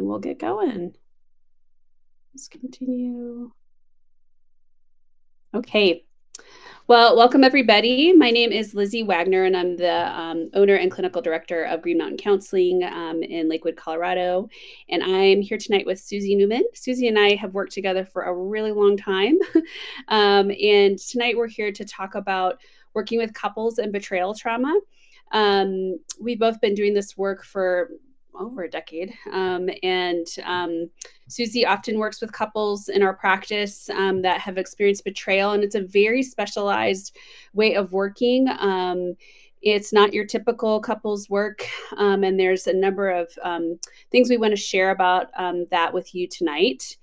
we'll get going. Let's continue. Okay. Well, welcome everybody. My name is Lizzy Wagner, and I'm the owner and clinical director of Green Mountain Counseling in Lakewood, Colorado. And I'm here tonight with Susy Newman. Susy and I have worked together for a really long time. And tonight we're here to talk about working with couples and betrayal trauma. We've both been doing this work for over a decade. Susy often works with couples in our practice that have experienced betrayal, and it's a very specialized way of working. It's not your typical couples work, and there's a number of things we want to share about that with you tonight.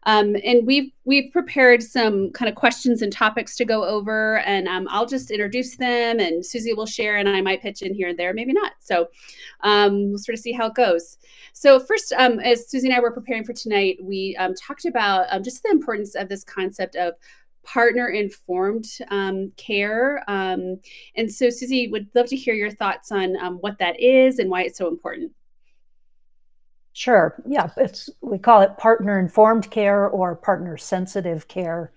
And we've prepared some kind of questions and topics to go over, and I'll just introduce them, and Susy will share, and I might pitch in here and there, maybe not. So we'll sort of see how it goes. So first, as Susy and I were preparing for tonight, we talked about just the importance of this concept of partner-informed care. And so Susy, would love to hear your thoughts on what that is and why it's so important. Sure. Yeah, we call it partner-informed care or partner-sensitive care.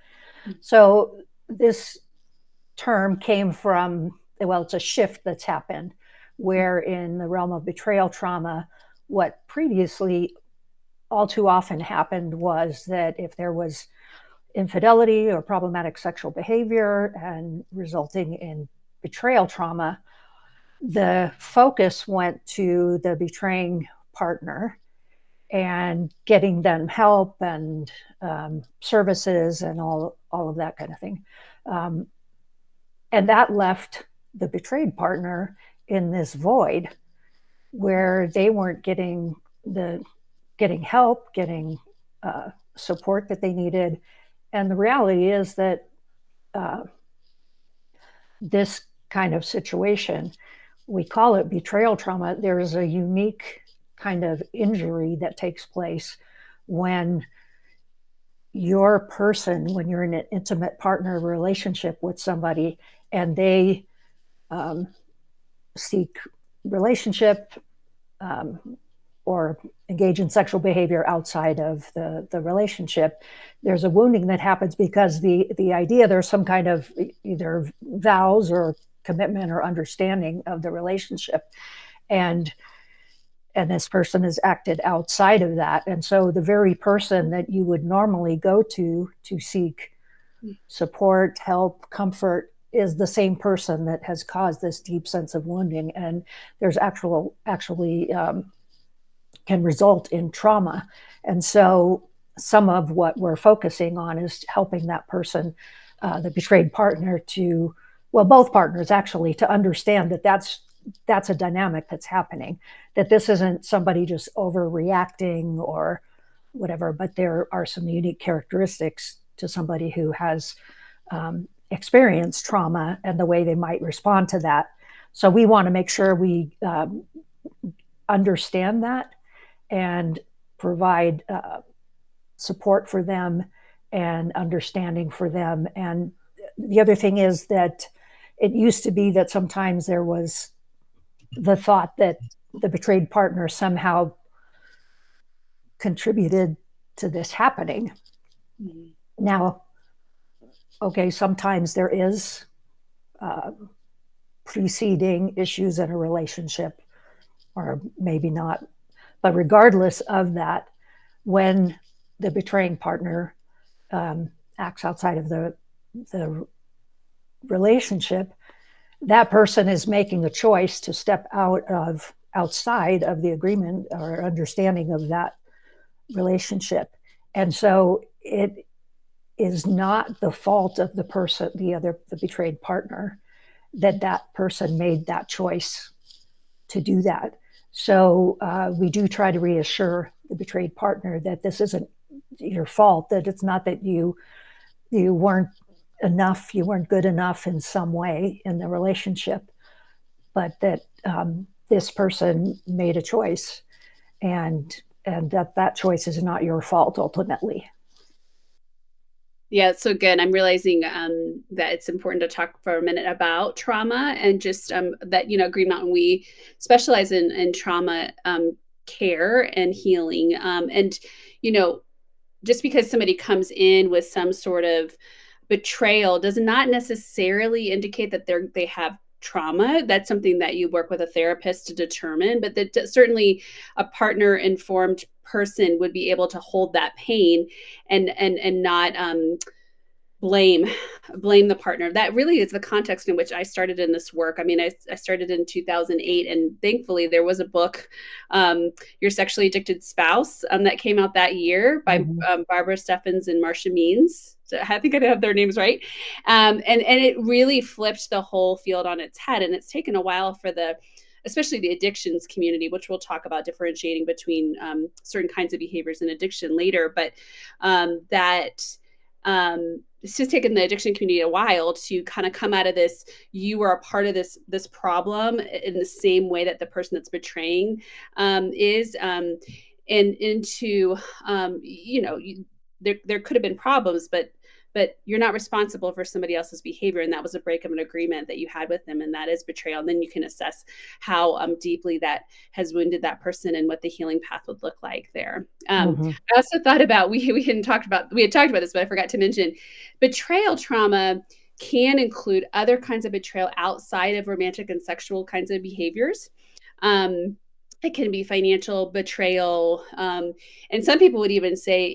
So this term came from, well, it's a shift that's happened where in the realm of betrayal trauma, what previously all too often happened was that if there was infidelity or problematic sexual behavior and resulting in betrayal trauma, the focus went to the betraying partner and getting them help and services and all of that kind of thing. And that left the betrayed partner in this void where they weren't getting help, getting support that they needed. And the reality is that this kind of situation, we call it betrayal trauma. There is a unique kind of injury that takes place when your person, when you're in an intimate partner relationship with somebody and they seek relationship or engage in sexual behavior outside of the relationship, there's a wounding that happens because the idea there's some kind of either vows or commitment or understanding of the relationship. And this person has acted outside of that. And so the very person that you would normally go to seek support, help, comfort is the same person that has caused this deep sense of wounding. And there's actually can result in trauma. And so some of what we're focusing on is helping that person, the betrayed partner both partners actually, to understand that that's a dynamic that's happening, that this isn't somebody just overreacting or whatever, but there are some unique characteristics to somebody who has experienced trauma and the way they might respond to that. So we want to make sure we understand that and provide support for them and understanding for them. And the other thing is that it used to be that sometimes there was the thought that the betrayed partner somehow contributed to this happening. Mm-hmm. Now, okay, sometimes there is preceding issues in a relationship, or maybe not. But regardless of that, when the betraying partner acts outside of the relationship, that person is making a choice to step outside of the agreement or understanding of that relationship. And so it is not the fault of the person, the betrayed partner, that person made that choice to do that. So we do try to reassure the betrayed partner that this isn't your fault, that it's not that you weren't enough, you weren't good enough in some way in the relationship, but that this person made a choice and that choice is not your fault ultimately. Yeah, it's so good. I'm realizing that it's important to talk for a minute about trauma and just that, Green Mountain, we specialize in trauma care and healing. And, you know, just because somebody comes in with some sort of betrayal does not necessarily indicate that they have trauma. That's something that you work with a therapist to determine, but that certainly a partner informed person would be able to hold that pain and not blame blame the partner. That really is the context in which I started in this work. I mean, I started in 2008, and thankfully there was a book, Your Sexually Addicted Spouse, that came out that year by Mhm. Barbara Steffens and Marcia Means. So I think I have their names right. And it really flipped the whole field on its head, and it's taken a while for especially the addictions community, which we'll talk about differentiating between certain kinds of behaviors and addiction later, but that it's just taken the addiction community a while to kind of come out of this. You are a part of this problem in the same way that the person that's betraying is, and into there could have been problems, but you're not responsible for somebody else's behavior, and that was a break of an agreement that you had with them, and that is betrayal. And then you can assess how deeply that has wounded that person and what the healing path would look like there. Mhm. I also thought about, we had talked about this, but I forgot to mention betrayal trauma can include other kinds of betrayal outside of romantic and sexual kinds of behaviors. Um, it can be financial betrayal, and some people would even say,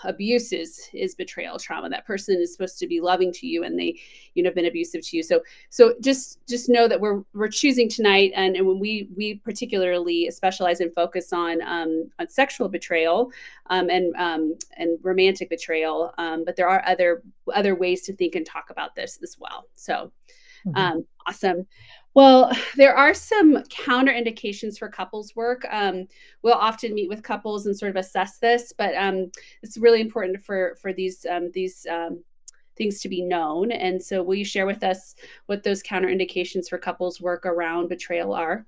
abuse is betrayal trauma. That person is supposed to be loving to you, and they, have been abusive to you. So just know that we're choosing tonight, and when we particularly specialize and focus on sexual betrayal, and romantic betrayal, but there are other ways to think and talk about this as well. So Mhm. awesome. Well, there are some counter indications for couples work. We'll often meet with couples and sort of assess this, but it's really important for these things to be known. And so, will you share with us what those counter indications for couples work around betrayal are?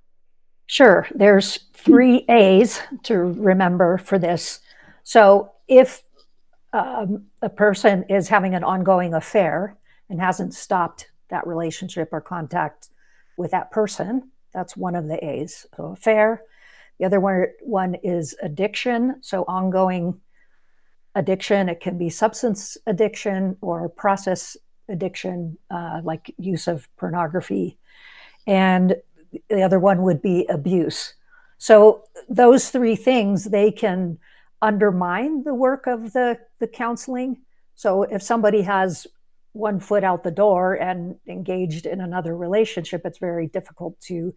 Sure. There's 3 A's to remember for this. So if a person is having an ongoing affair and hasn't stopped that relationship or contact with that person, that's one of the A's. So affair. The other one is addiction. So ongoing addiction. It can be substance addiction or process addiction, like use of pornography. And the other one would be abuse. So those 3 things, they can undermine the work of the counseling. So if somebody has one foot out the door and engaged in another relationship, it's very difficult to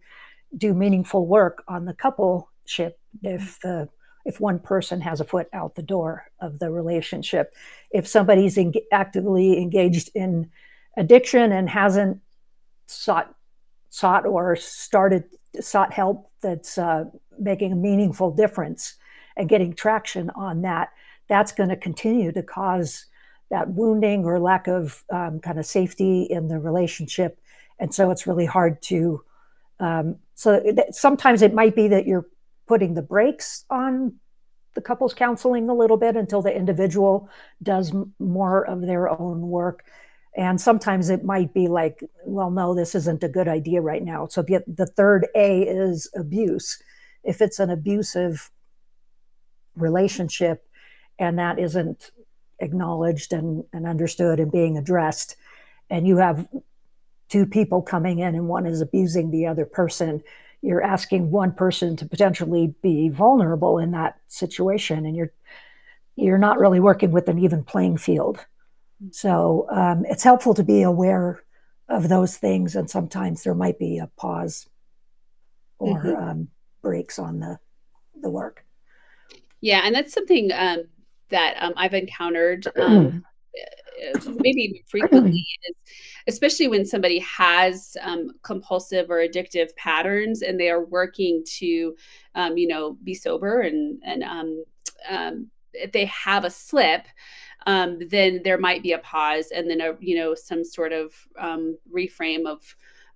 do meaningful work on the coupleship if one person has a foot out the door of the relationship. If somebody's actively engaged in addiction and hasn't sought or sought help that's making a meaningful difference and getting traction on that, that's going to continue to cause that wounding or lack of kind of safety in the relationship. And so it's really hard to. Sometimes it might be that you're putting the brakes on the couples counseling a little bit until the individual does more of their own work. And sometimes it might be like, well, no, this isn't a good idea right now. So the third A is abuse. If it's an abusive relationship and that isn't acknowledged and understood and being addressed, and you have 2 people coming in and one is abusing the other person, you're asking one person to potentially be vulnerable in that situation, and you're not really working with an even playing field. So it's helpful to be aware of those things, and sometimes there might be a pause or Mhm. breaks on the work. Yeah, and that's something that I've encountered maybe even frequently, is especially when somebody has compulsive or addictive patterns and they are working to, be sober and if they have a slip, then there might be a pause and then some sort of reframe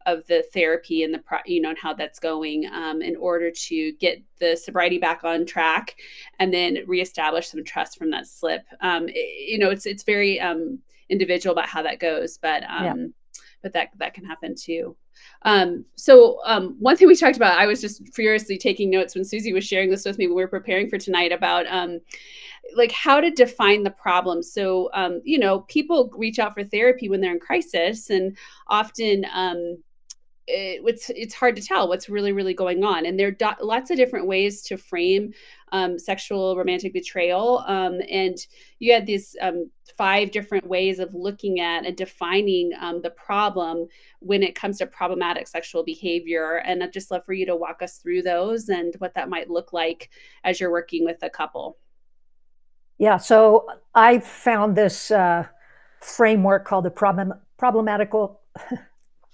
of the therapy and and how that's going, in order to get the sobriety back on track and then reestablish some trust from that slip. It's very individual about how that goes, Yeah. but that can happen too. One thing we talked about, I was just furiously taking notes when Susy was sharing this with me when we were preparing for tonight about like how to define the problem. So, people reach out for therapy when they're in crisis, and often it's hard to tell what's really going on, and there are lots of different ways to frame sexual romantic betrayal, and you had these 5 different ways of looking at and defining the problem when it comes to problematic sexual behavior, and I'd just love for you to walk us through those and what that might look like as you're working with a couple. Yeah, so I found this framework called the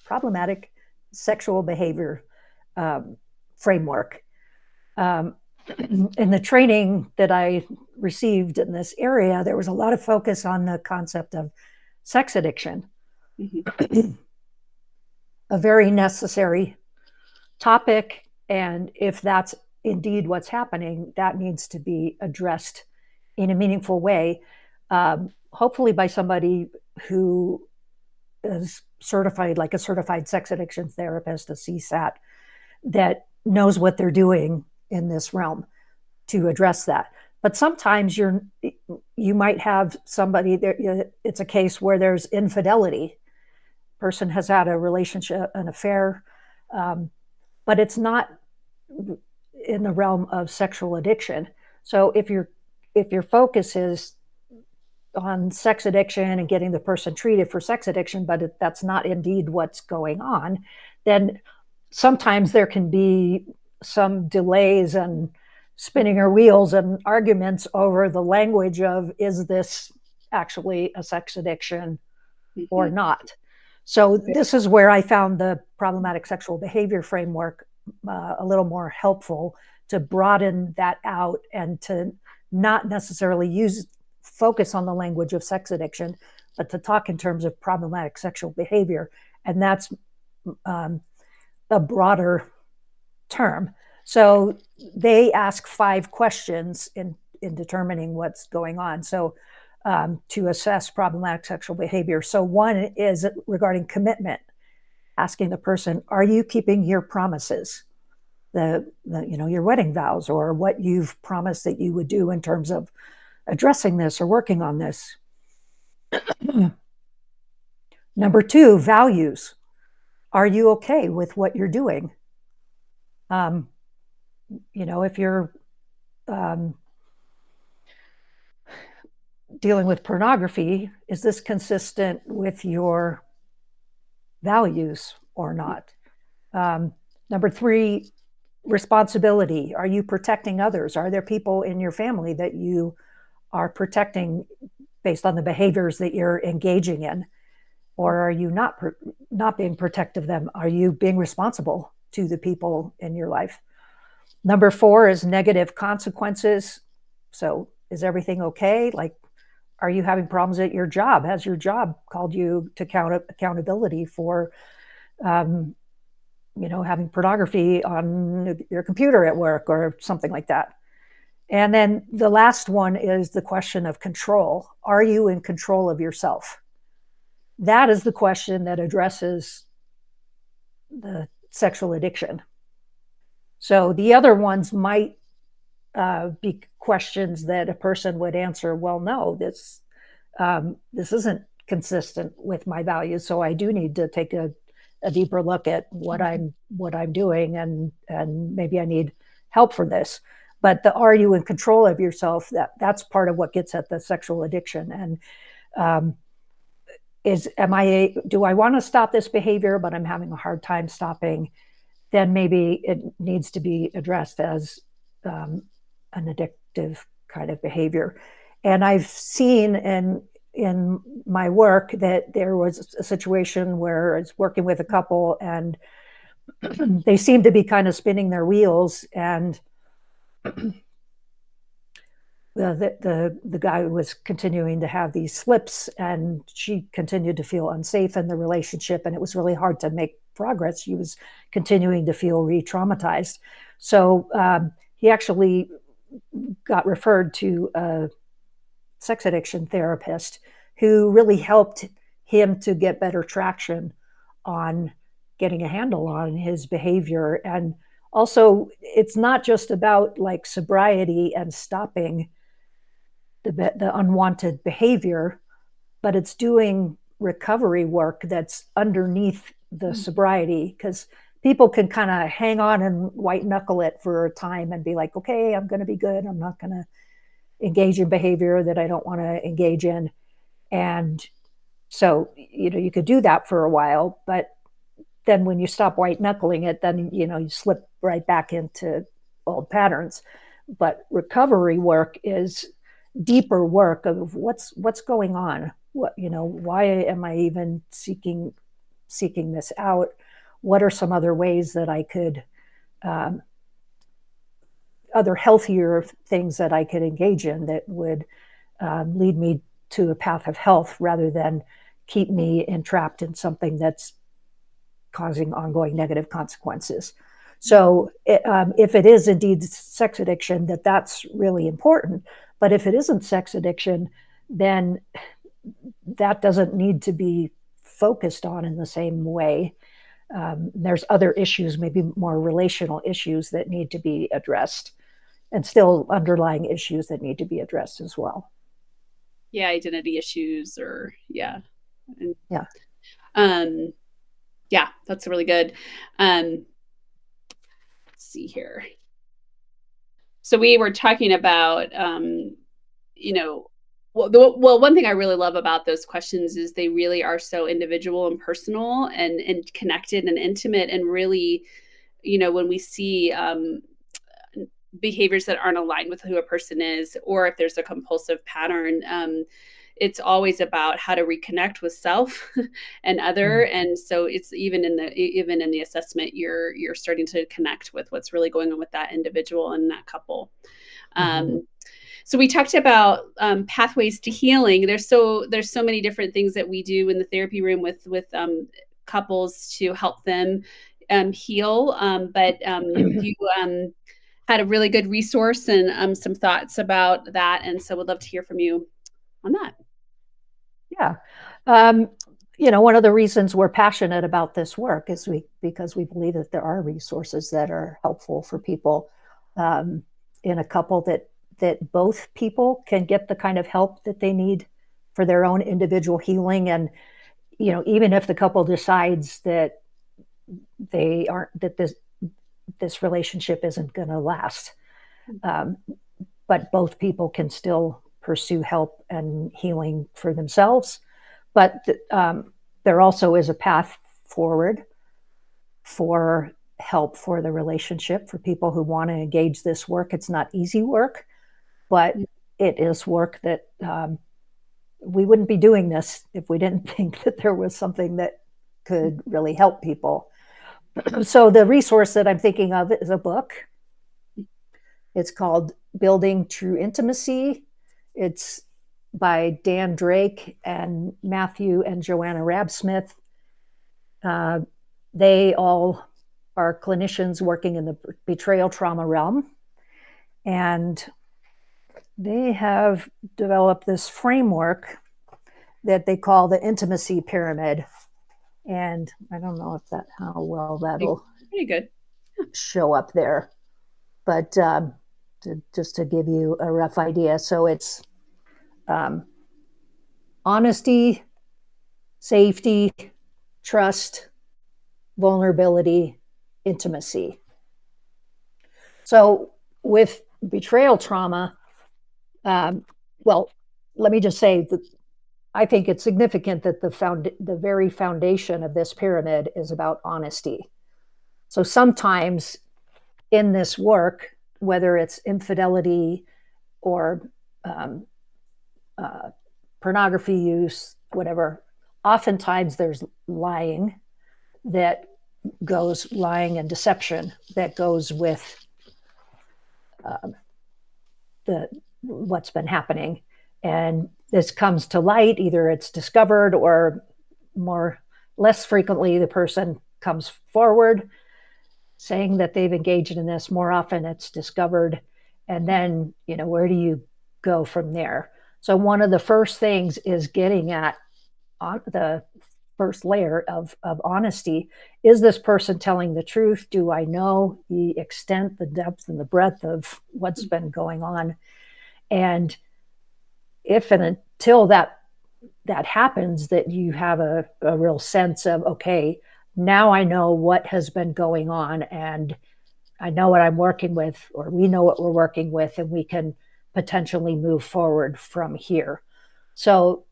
problematic sexual behavior framework. Um, in the training that I received in this area, there was a lot of focus on the concept of sex addiction, Mm-hmm. a very necessary topic. And if that's indeed what's happening, that needs to be addressed in a meaningful way, hopefully by somebody who is certified, like a certified sex addiction therapist, a CSAT, that knows what they're doing in this realm to address that. But sometimes you might have somebody there. It's a case where there's infidelity. Person has had a relationship, an affair, but it's not in the realm of sexual addiction. So if your focus is on sex addiction and getting the person treated for sex addiction, but that's not indeed what's going on, then sometimes there can be some delays and spinning her wheels and arguments over the language of, is this actually a sex addiction or Mm-hmm. not? So this is where I found the problematic sexual behavior framework a little more helpful, to broaden that out and to not necessarily focus on the language of sex addiction, but to talk in terms of problematic sexual behavior. And that's a broader term. So they ask 5 questions in determining what's going on. So to assess problematic sexual behavior. So one is regarding commitment, asking the person, are you keeping your promises? Your wedding vows, or what you've promised that you would do in terms of addressing this or working on this. Number 2, values. Are you okay with what you're doing? If you're dealing with pornography, is this consistent with your values or not? Number 3, responsibility. Are you protecting others? Are there people in your family that you are protecting based on the behaviors that you're engaging in? Or are you not being protective of them? Are you being responsible to the people in your life? Number 4 is negative consequences. So is everything okay? Like, are you having problems at your job? Has your job called you to accountability for having pornography on your computer at work or something like that? And then the last one is the question of control. Are you in control of yourself? That is the question that addresses the sexual addiction. So the other ones might be questions that a person would answer, well, no, this isn't consistent with my values, so I do need to take a deeper look at what I'm doing, and maybe I need help for this. But the are you in control of yourself, that's part of what gets at the sexual addiction. And do I want to stop this behavior, but I'm having a hard time stopping? Then maybe it needs to be addressed as an addictive kind of behavior. And I've seen in my work that there was a situation where I was working with a couple, and they seemed to be kind of spinning their wheels, and the guy was continuing to have these slips, and she continued to feel unsafe in the relationship, and it was really hard to make progress. She was continuing to feel re-traumatized. So he actually got referred to a sex addiction therapist who really helped him to get better traction on getting a handle on his behavior. And also, it's not just about like sobriety and stopping the unwanted behavior, but it's doing recovery work that's underneath the sobriety, because people can kind of hang on and white knuckle it for a time and be like, okay, I'm going to be good. I'm not going to engage in behavior that I don't want to engage in. And so, you could do that for a while, but then when you stop white knuckling it, then, you slip right back into old patterns. But recovery work is deeper work of what's going on. Why am I even seeking this out? What are some other ways that I could, other healthier things that I could engage in that would lead me to a path of health, rather than keep me entrapped in something that's causing ongoing negative consequences. So if it is indeed sex addiction, that's really important. But if it isn't sex addiction, then that doesn't need to be focused on in the same way. There's other issues, maybe more relational issues, that need to be addressed, and still underlying issues that need to be addressed as well. Yeah, identity issues, or yeah. And, yeah. Yeah, that's really good. Let's see here. So we were talking about, well, one thing I really love about those questions is they really are so individual and personal and connected and intimate, and really, when we see behaviors that aren't aligned with who a person is, or if there's a compulsive pattern, it's always about how to reconnect with self and other. And so it's even in the assessment, you're starting to connect with what's really going on with that individual and that couple. So we talked about pathways to healing. There's so many different things that we do in the therapy room with couples to help them heal. But you had a really good resource and some thoughts about that, and so would love to hear from you on that. Yeah. One of the reasons we're passionate about this work is because we believe that there are resources that are helpful for people in a couple, that both people can get the kind of help that they need for their own individual healing. And, even if the couple decides that this relationship isn't going to last, but both people can still pursue help and healing for themselves. But there also is a path forward for help for the relationship for people who want to engage this work. It's not easy work, but it is work that we wouldn't be doing this if we didn't think that there was something that could really help people. So the resource that I'm thinking of is a book. It's called Building True Intimacy. It's by Dan Drake and Matthew and Joanna Rabsmith. They all are clinicians working in the betrayal trauma realm. And they have developed this framework that they call the intimacy pyramid. And I don't know how well that'll pretty good show up there, but just to give you a rough idea. So it's honesty, safety, trust, vulnerability, intimacy. So with betrayal trauma, well, let me just say that I think it's significant that the very foundation of this pyramid is about honesty. So sometimes in this work, whether it's infidelity or pornography use, whatever, oftentimes there's lying and deception that goes with what's been happening. And this comes to light, either it's discovered or less frequently the person comes forward saying that they've engaged in this. More often it's discovered. And then, where do you go from there? So one of the first things is getting at the first layer of honesty. Is this person telling the truth? Do I know the extent, the depth, and the breadth of what's been going on? And if and until that happens, that you have a real sense of, okay, now I know what has been going on, and I know what I'm working with, or we know what we're working with, and we can potentially move forward from here. So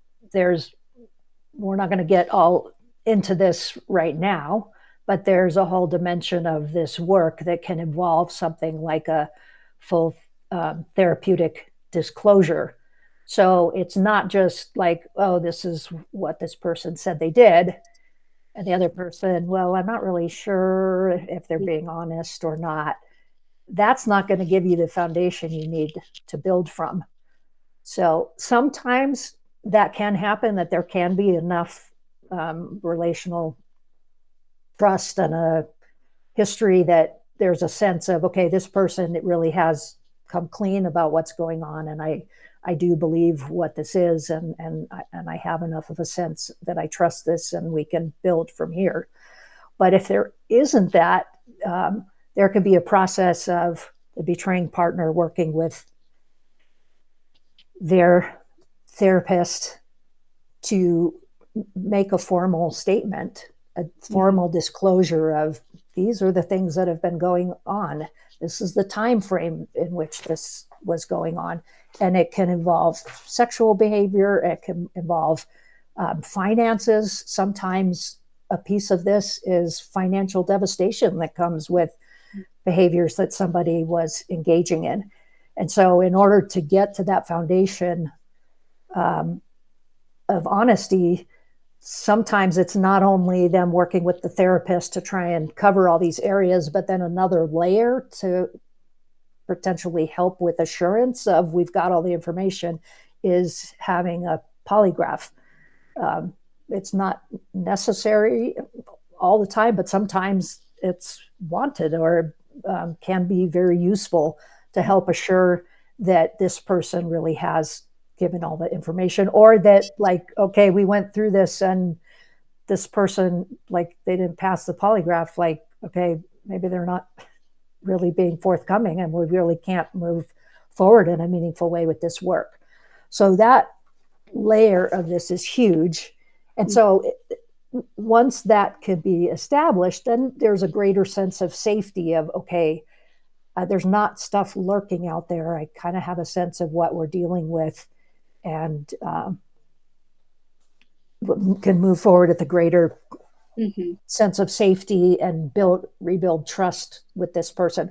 we're not going to get all into this right now, but there's a whole dimension of this work that can involve something like a full therapeutic disclosure. So it's not just like, oh, this is what this person said they did, and the other person, well, I'm not really sure if they're being honest or not. That's not going to give you the foundation you need to build from. So sometimes that can happen, that there can be enough relational trust and a history that there's a sense of, okay, this person, it really has come clean about what's going on, and I do believe what this is, and I have enough of a sense that I trust this, and we can build from here. But if there isn't that, there can be a process of the betraying partner working with their therapist to make a formal statement, a formal disclosure of, these are the things that have been going on. This is the time frame in which this was going on. And it can involve sexual behavior. It can involve finances. Sometimes a piece of this is financial devastation that comes with behaviors that somebody was engaging in. And so in order to get to that foundation of honesty, sometimes it's not only them working with the therapist to try and cover all these areas, but then another layer to potentially help with assurance of, we've got all the information, is having a polygraph. It's not necessary all the time, but sometimes it's wanted, or can be very useful to help assure that this person really has given all the information, or that, like, okay, we went through this and this person, like, they didn't pass the polygraph, like, okay, maybe they're not really being forthcoming, and we really can't move forward in a meaningful way with this work. So that layer of this is huge. And so once that could be established, then there's a greater sense of safety of, okay, there's not stuff lurking out there. I kind of have a sense of what we're dealing with, and can move forward with a greater sense of safety and rebuild trust with this person.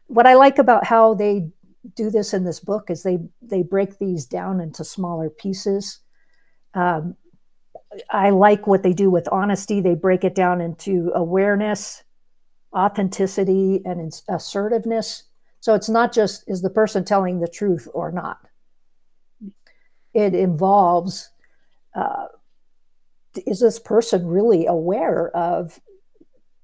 What I like about how they do this in this book is they break these down into smaller pieces. I like what they do with honesty. They break it down into awareness, authenticity, and assertiveness. So it's not just, is the person telling the truth or not? It involves, is this person really aware of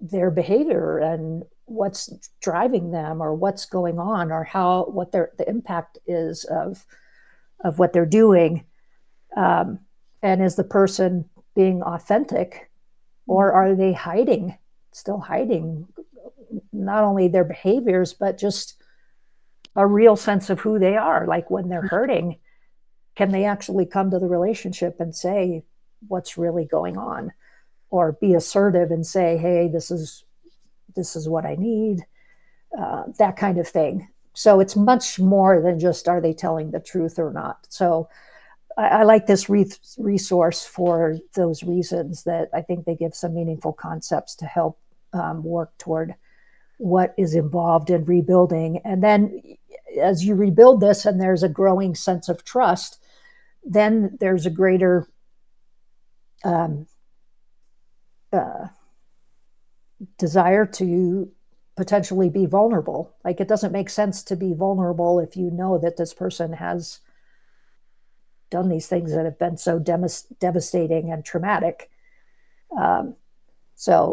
their behavior and what's driving them, or what's going on, or what the impact is of what they're doing? And is the person being authentic, or are they still hiding not only their behaviors, but just a real sense of who they are? Like, when they're hurting, can they actually come to the relationship and say what's really going on, or be assertive and say, hey, this is what I need, that kind of thing. So it's much more than just, are they telling the truth or not? So I like this resource for those reasons, that I think they give some meaningful concepts to help work toward what is involved in rebuilding. And then as you rebuild this and there's a growing sense of trust, then there's a greater desire to potentially be vulnerable. Like, it doesn't make sense to be vulnerable if you know that this person has done these things that have been so devastating and traumatic. And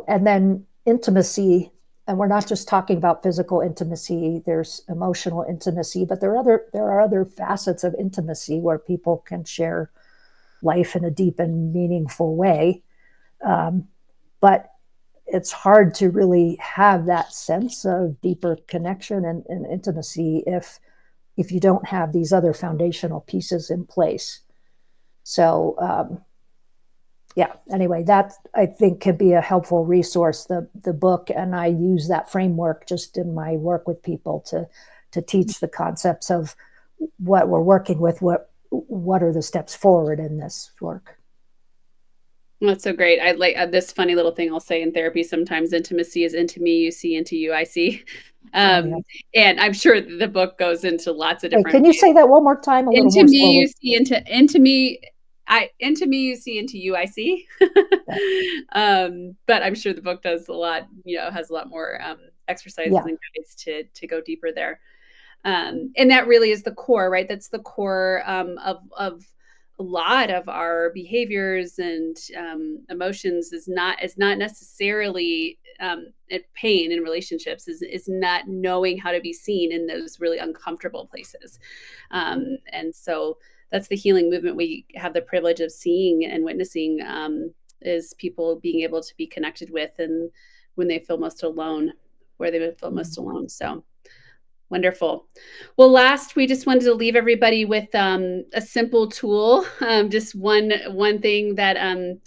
then intimacy, and we're not just talking about physical intimacy, there's emotional intimacy, but there are other facets of intimacy where people can share life in a deep and meaningful way. But it's hard to really have that sense of deeper connection and intimacy if you don't have these other foundational pieces in place. So yeah, anyway, that I think could be a helpful resource, the book, and I use that framework just in my work with people to teach the concepts of what we're working with, what are the steps forward in this work. That's so great. I like this funny little thing I'll say in therapy sometimes: intimacy is into me, you see into you, I see. Oh, yeah. And I'm sure the book goes into lots of Wait, different can you ways. say that one more time, a little Into more me, you slowly? see into me. Into me, you see into you, I see. Yeah. But I'm sure the book does a lot, has a lot more exercises Yeah. and guides to go deeper there. And that really is the core, right? That's the core of a lot of our behaviors and emotions is not necessarily pain in relationships is not knowing how to be seen in those really uncomfortable places. And so that's the healing movement we have the privilege of seeing and witnessing, is people being able to be connected with, and when they feel most alone, where they feel most alone. So wonderful. Well, last, we just wanted to leave everybody with a simple tool, just one thing that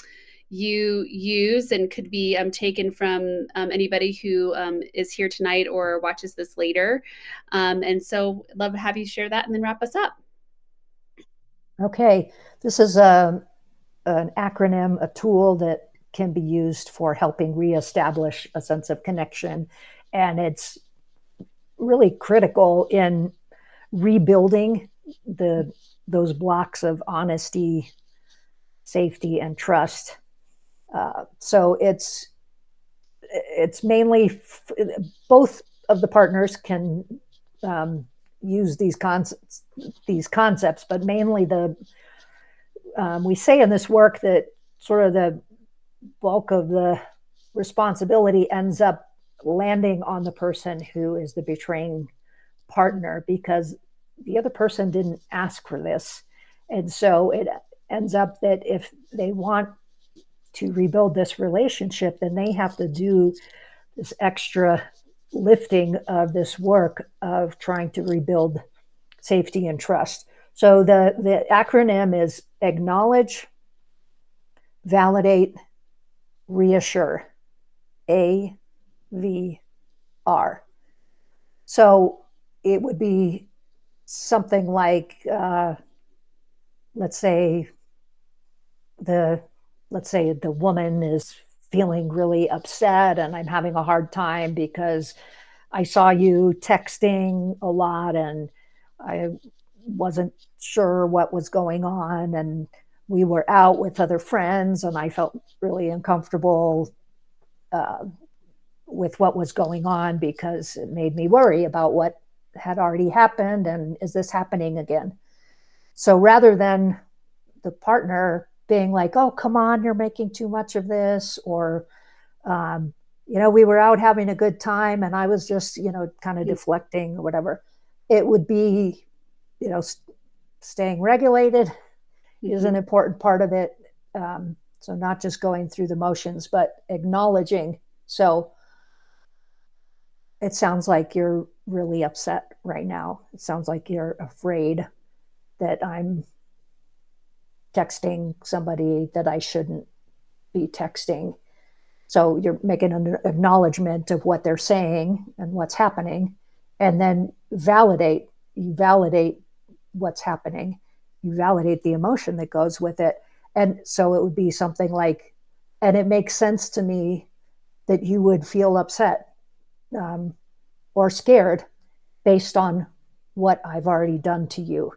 you use and could be taken from anybody who is here tonight or watches this later. And so, love to have you share that and then wrap us up. Okay, this is an acronym, a tool that can be used for helping reestablish a sense of connection. And it's really critical in rebuilding those blocks of honesty, safety, and trust. So it's mainly both of the partners can use these concepts, but mainly we say in this work that sort of the bulk of the responsibility ends up landing on the person who is the betraying partner, because the other person didn't ask for this. And so it ends up that if they want to rebuild this relationship, then they have to do this extra lifting of this work of trying to rebuild safety and trust. So the acronym is acknowledge, validate, reassure. AVR. So it would be something like, let's say the woman is feeling really upset and I'm having a hard time because I saw you texting a lot and I wasn't sure what was going on, and we were out with other friends and I felt really uncomfortable with what was going on because it made me worry about what had already happened and is this happening again. So rather than the partner being like, oh, come on, you're making too much of this, or we were out having a good time and I was just kind of deflecting or whatever, it would be staying regulated is an important part of it. So not just going through the motions, but acknowledging. So it sounds like you're really upset right now. It sounds like you're afraid that I'm texting somebody that I shouldn't be texting. So you're making an acknowledgement of what they're saying and what's happening, and then validate. You validate what's happening. You validate the emotion that goes with it. And so it would be something like, and it makes sense to me that you would feel upset or scared based on what I've already done to you.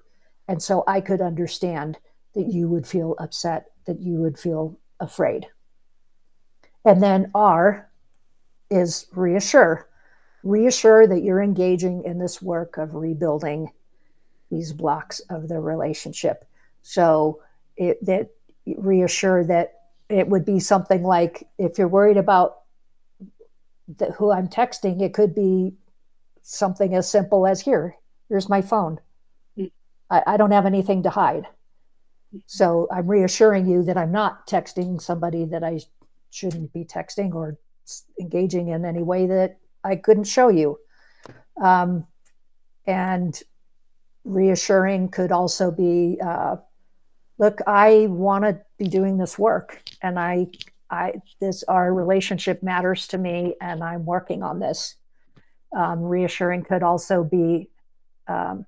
And so I could understand that you would feel upset, that you would feel afraid. And then R is reassure. Reassure that you're engaging in this work of rebuilding these blocks of the relationship. So that reassure that it would be something like, if you're worried about who I'm texting, it could be something as simple as, here's my phone. I don't have anything to hide. So I'm reassuring you that I'm not texting somebody that I shouldn't be texting or engaging in any way that I couldn't show you. And reassuring could also be, look, I want to be doing this work, and our relationship matters to me, and I'm working on this. Reassuring could also be, and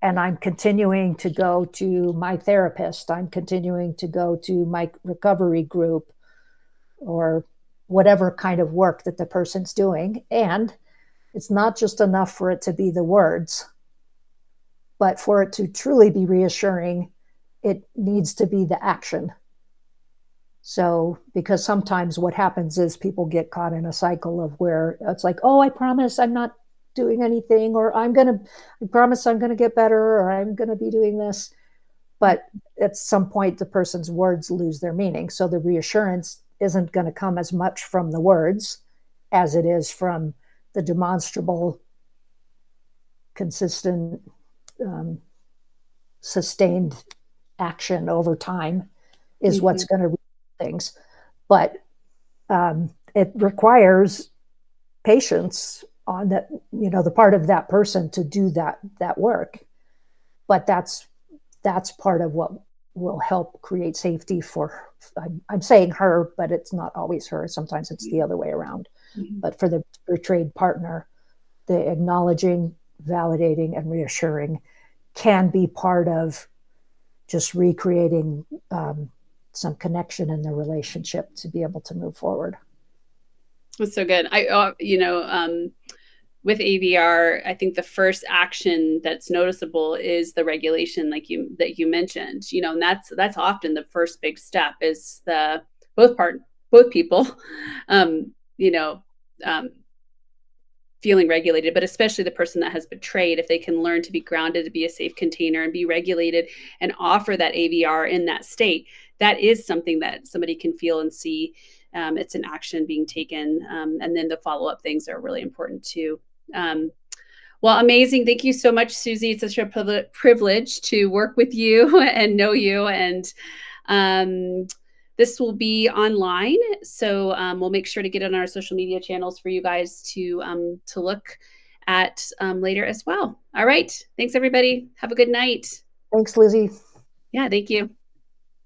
I'm continuing to go to my therapist. I'm continuing to go to my recovery group, or whatever kind of work that the person's doing. And it's not just enough for it to be the words, but for it to truly be reassuring, it needs to be the action. So, because sometimes what happens is people get caught in a cycle of where it's like, oh, I promise I'm not doing anything, or I promise I'm going to get better, or I'm going to be doing this. But at some point, the person's words lose their meaning. So the reassurance isn't going to come as much from the words as it is from the demonstrable, consistent, sustained action over time is what's going to things. But it requires patience on that, the part of that person to do that work. But that's part of what will help create safety for, I'm saying her, but it's not always her. Sometimes it's the other way around. But for the betrayed partner, the acknowledging, validating, and reassuring can be part of just recreating some connection in the relationship to be able to move forward. That's so good. With AVR, I think the first action that's noticeable is the regulation, that you mentioned. And that's often the first big step, is both people, feeling regulated, but especially the person that has betrayed, if they can learn to be grounded, to be a safe container, and be regulated, and offer that AVR in that state, that is something that somebody can feel and see. It's an action being taken, and then the follow-up things are really important too. Well, amazing. Thank you so much, Susy. It's such a privilege to work with you and know you. And this will be online, so we'll make sure to get it on our social media channels for you guys to look at later as well. All right. Thanks, everybody. Have a good night. Thanks, Lizzy. Yeah, thank you.